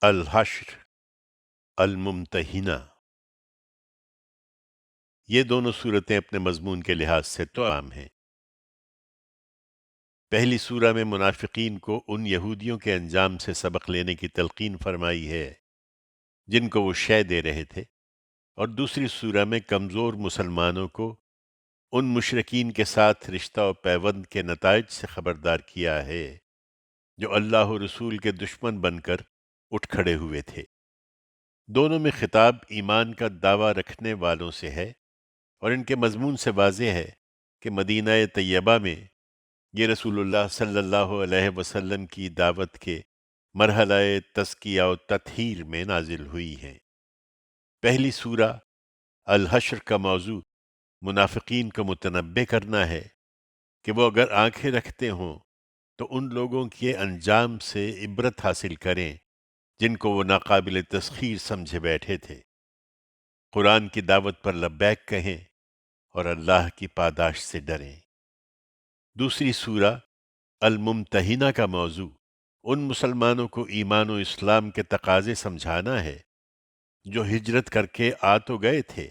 الحشر، الممتحنہ، یہ دونوں صورتیں اپنے مضمون کے لحاظ سے تو عام ہیں۔ پہلی سورہ میں منافقین کو ان یہودیوں کے انجام سے سبق لینے کی تلقین فرمائی ہے جن کو وہ شے دے رہے تھے، اور دوسری سورہ میں کمزور مسلمانوں کو ان مشرکین کے ساتھ رشتہ و پیوند کے نتائج سے خبردار کیا ہے جو اللہ و رسول کے دشمن بن کر اٹھ کھڑے ہوئے تھے۔ دونوں میں خطاب ایمان کا دعویٰ رکھنے والوں سے ہے، اور ان کے مضمون سے واضح ہے کہ مدینہ طیبہ میں یہ رسول اللہ صلی اللہ علیہ وسلم کی دعوت کے مرحلہ تزکیہ و تطہیر میں نازل ہوئی ہیں۔ پہلی سورہ الحشر کا موضوع منافقین کو متنبہ کرنا ہے کہ وہ اگر آنکھیں رکھتے ہوں تو ان لوگوں کے انجام سے عبرت حاصل کریں جن کو وہ ناقابل تسخیر سمجھے بیٹھے تھے، قرآن کی دعوت پر لبیک کہیں اور اللہ کی پاداش سے ڈریں۔ دوسری سورہ الممتحنہ کا موضوع ان مسلمانوں کو ایمان و اسلام کے تقاضے سمجھانا ہے جو ہجرت کر کے آ تو گئے تھے،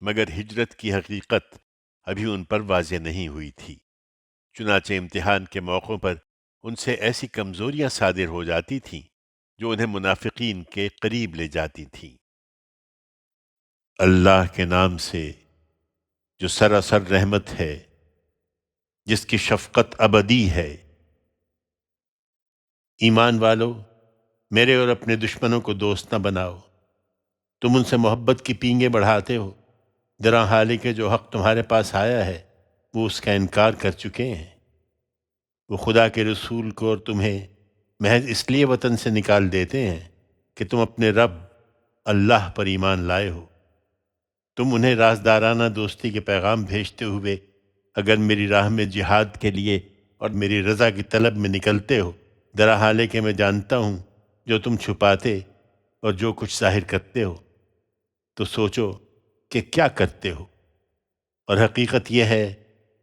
مگر ہجرت کی حقیقت ابھی ان پر واضح نہیں ہوئی تھی، چنانچہ امتحان کے موقعوں پر ان سے ایسی کمزوریاں صادر ہو جاتی تھیں جو انہیں منافقین کے قریب لے جاتی تھیں۔ اللہ کے نام سے جو سراسر رحمت ہے، جس کی شفقت ابدی ہے۔ ایمان والو، میرے اور اپنے دشمنوں کو دوست نہ بناؤ۔ تم ان سے محبت کی پینگیں بڑھاتے ہو، درا حالی کہ جو حق تمہارے پاس آیا ہے وہ اس کا انکار کر چکے ہیں۔ وہ خدا کے رسول کو اور تمہیں محض اس لیے وطن سے نکال دیتے ہیں کہ تم اپنے رب اللہ پر ایمان لائے ہو۔ تم انہیں رازدارانہ دوستی کے پیغام بھیجتے ہوئے اگر میری راہ میں جہاد کے لیے اور میری رضا کی طلب میں نکلتے ہو، درا حالے کہ میں جانتا ہوں جو تم چھپاتے اور جو کچھ ظاہر کرتے ہو، تو سوچو کہ کیا کرتے ہو، اور حقیقت یہ ہے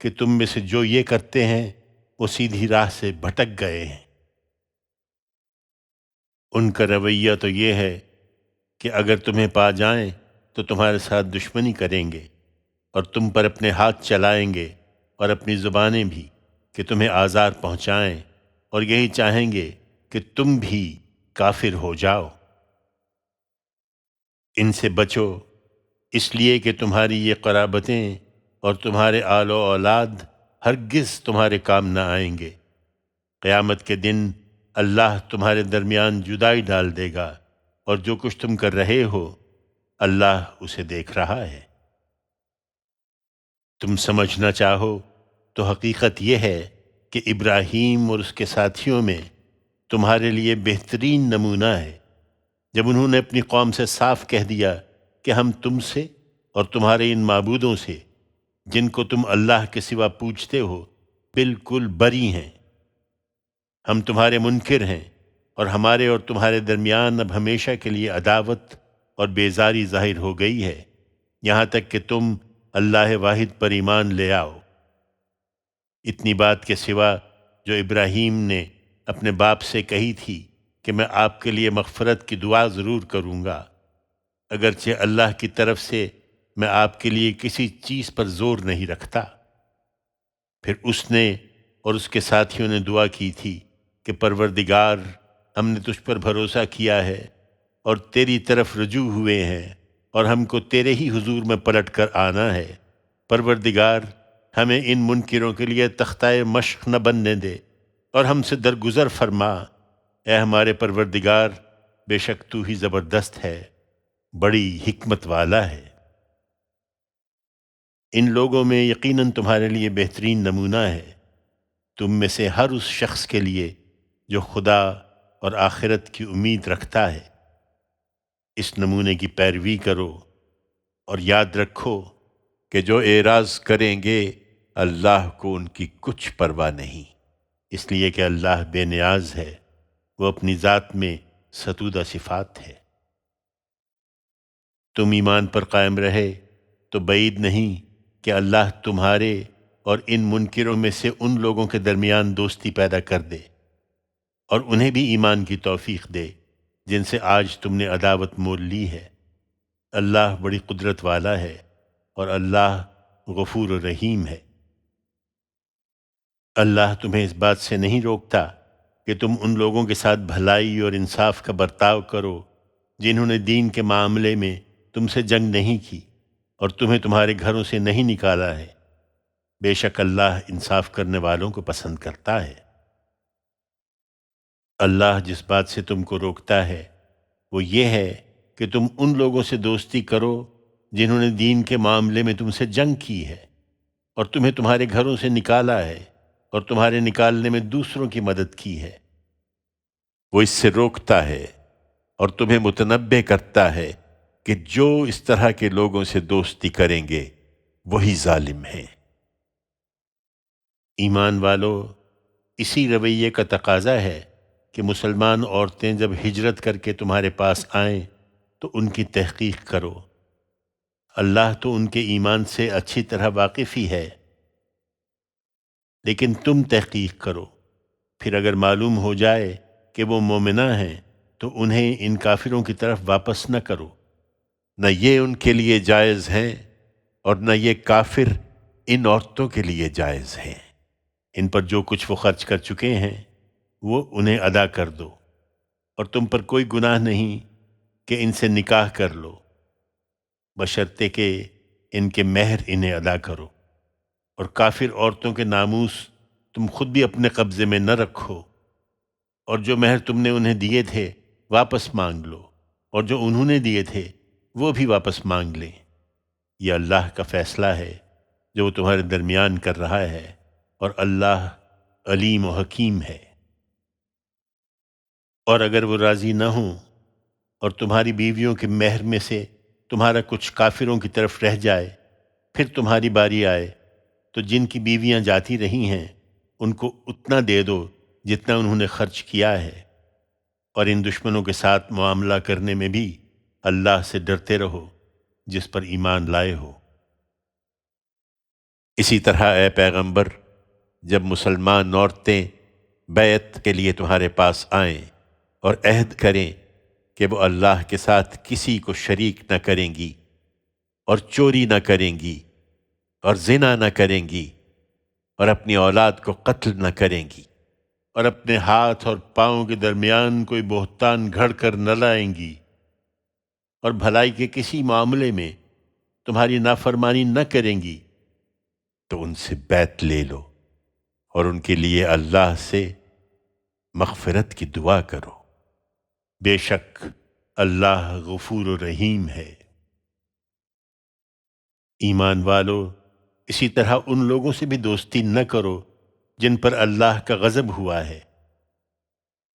کہ تم میں سے جو یہ کرتے ہیں وہ سیدھی راہ سے بھٹک گئے ہیں۔ ان کا رویہ تو یہ ہے کہ اگر تمہیں پا جائیں تو تمہارے ساتھ دشمنی کریں گے اور تم پر اپنے ہاتھ چلائیں گے اور اپنی زبانیں بھی کہ تمہیں آزار پہنچائیں، اور یہی چاہیں گے کہ تم بھی کافر ہو جاؤ۔ ان سے بچو، اس لیے کہ تمہاری یہ قرابتیں اور تمہارے آل و اولاد ہرگز تمہارے کام نہ آئیں گے۔ قیامت کے دن اللہ تمہارے درمیان جدائی ڈال دے گا، اور جو کچھ تم کر رہے ہو اللہ اسے دیکھ رہا ہے۔ تم سمجھنا چاہو تو حقیقت یہ ہے کہ ابراہیم اور اس کے ساتھیوں میں تمہارے لیے بہترین نمونہ ہے، جب انہوں نے اپنی قوم سے صاف کہہ دیا کہ ہم تم سے اور تمہارے ان معبودوں سے جن کو تم اللہ کے سوا پوجتے ہو بالکل بری ہیں۔ ہم تمہارے منکر ہیں، اور ہمارے اور تمہارے درمیان اب ہمیشہ کے لیے عداوت اور بیزاری ظاہر ہو گئی ہے، یہاں تک کہ تم اللہ واحد پر ایمان لے آؤ۔ اتنی بات کے سوا جو ابراہیم نے اپنے باپ سے کہی تھی کہ میں آپ کے لیے مغفرت کی دعا ضرور کروں گا، اگرچہ اللہ کی طرف سے میں آپ کے لیے کسی چیز پر زور نہیں رکھتا۔ پھر اس نے اور اس کے ساتھیوں نے دعا کی تھی کہ پروردگار، ہم نے تجھ پر بھروسہ کیا ہے اور تیری طرف رجوع ہوئے ہیں، اور ہم کو تیرے ہی حضور میں پلٹ کر آنا ہے۔ پروردگار، ہمیں ان منکروں کے لیے تختہ مشق نہ بننے دے اور ہم سے درگزر فرما۔ اے ہمارے پروردگار، بے شک تو ہی زبردست ہے، بڑی حکمت والا ہے۔ ان لوگوں میں یقیناً تمہارے لیے بہترین نمونہ ہے، تم میں سے ہر اس شخص کے لیے جو خدا اور آخرت کی امید رکھتا ہے۔ اس نمونے کی پیروی کرو، اور یاد رکھو کہ جو اعراض کریں گے اللہ کو ان کی کچھ پرواہ نہیں، اس لیے کہ اللہ بے نیاز ہے، وہ اپنی ذات میں ستودہ صفات ہے۔ تم ایمان پر قائم رہے تو بعید نہیں کہ اللہ تمہارے اور ان منکروں میں سے ان لوگوں کے درمیان دوستی پیدا کر دے اور انہیں بھی ایمان کی توفیق دے جن سے آج تم نے عداوت مول لی ہے۔ اللہ بڑی قدرت والا ہے اور اللہ غفور و رحیم ہے۔ اللہ تمہیں اس بات سے نہیں روکتا کہ تم ان لوگوں کے ساتھ بھلائی اور انصاف کا برتاؤ کرو جنہوں نے دین کے معاملے میں تم سے جنگ نہیں کی اور تمہیں تمہارے گھروں سے نہیں نکالا ہے۔ بے شک اللہ انصاف کرنے والوں کو پسند کرتا ہے۔ اللہ جس بات سے تم کو روکتا ہے وہ یہ ہے کہ تم ان لوگوں سے دوستی کرو جنہوں نے دین کے معاملے میں تم سے جنگ کی ہے اور تمہیں تمہارے گھروں سے نکالا ہے اور تمہارے نکالنے میں دوسروں کی مدد کی ہے۔ وہ اس سے روکتا ہے اور تمہیں متنبہ کرتا ہے کہ جو اس طرح کے لوگوں سے دوستی کریں گے وہی ظالم ہیں۔ ایمان والو، اسی رویے کا تقاضا ہے کہ مسلمان عورتیں جب ہجرت کر کے تمہارے پاس آئیں تو ان کی تحقیق کرو۔ اللہ تو ان کے ایمان سے اچھی طرح واقف ہی ہے، لیکن تم تحقیق کرو۔ پھر اگر معلوم ہو جائے کہ وہ مومنہ ہیں تو انہیں ان کافروں کی طرف واپس نہ کرو، نہ یہ ان کے لیے جائز ہیں اور نہ یہ کافر ان عورتوں کے لیے جائز ہیں۔ ان پر جو کچھ وہ خرچ کر چکے ہیں وہ انہیں ادا کر دو، اور تم پر کوئی گناہ نہیں کہ ان سے نکاح کر لو، بشرطے کہ ان کے مہر انہیں ادا کرو، اور کافر عورتوں کے ناموس تم خود بھی اپنے قبضے میں نہ رکھو، اور جو مہر تم نے انہیں دیے تھے واپس مانگ لو، اور جو انہوں نے دیے تھے وہ بھی واپس مانگ لیں۔ یہ اللہ کا فیصلہ ہے جو وہ تمہارے درمیان کر رہا ہے، اور اللہ علیم و حکیم ہے۔ اور اگر وہ راضی نہ ہوں اور تمہاری بیویوں کے مہر میں سے تمہارا کچھ کافروں کی طرف رہ جائے، پھر تمہاری باری آئے تو جن کی بیویاں جاتی رہی ہیں ان کو اتنا دے دو جتنا انہوں نے خرچ کیا ہے، اور ان دشمنوں کے ساتھ معاملہ کرنے میں بھی اللہ سے ڈرتے رہو جس پر ایمان لائے ہو۔ اسی طرح اے پیغمبر، جب مسلمان عورتیں بیعت کے لیے تمہارے پاس آئیں اور عہد کریں کہ وہ اللہ کے ساتھ کسی کو شریک نہ کریں گی اور چوری نہ کریں گی اور زنا نہ کریں گی اور اپنی اولاد کو قتل نہ کریں گی اور اپنے ہاتھ اور پاؤں کے درمیان کوئی بہتان گھڑ کر نہ لائیں گی اور بھلائی کے کسی معاملے میں تمہاری نافرمانی نہ کریں گی، تو ان سے بیعت لے لو اور ان کے لیے اللہ سے مغفرت کی دعا کرو۔ بے شک اللہ غفور و رحیم ہے۔ ایمان والو، اسی طرح ان لوگوں سے بھی دوستی نہ کرو جن پر اللہ کا غضب ہوا ہے،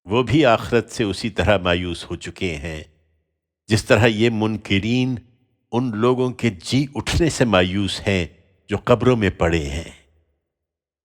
وہ بھی آخرت سے اسی طرح مایوس ہو چکے ہیں جس طرح یہ منکرین ان لوگوں کے جی اٹھنے سے مایوس ہیں جو قبروں میں پڑے ہیں۔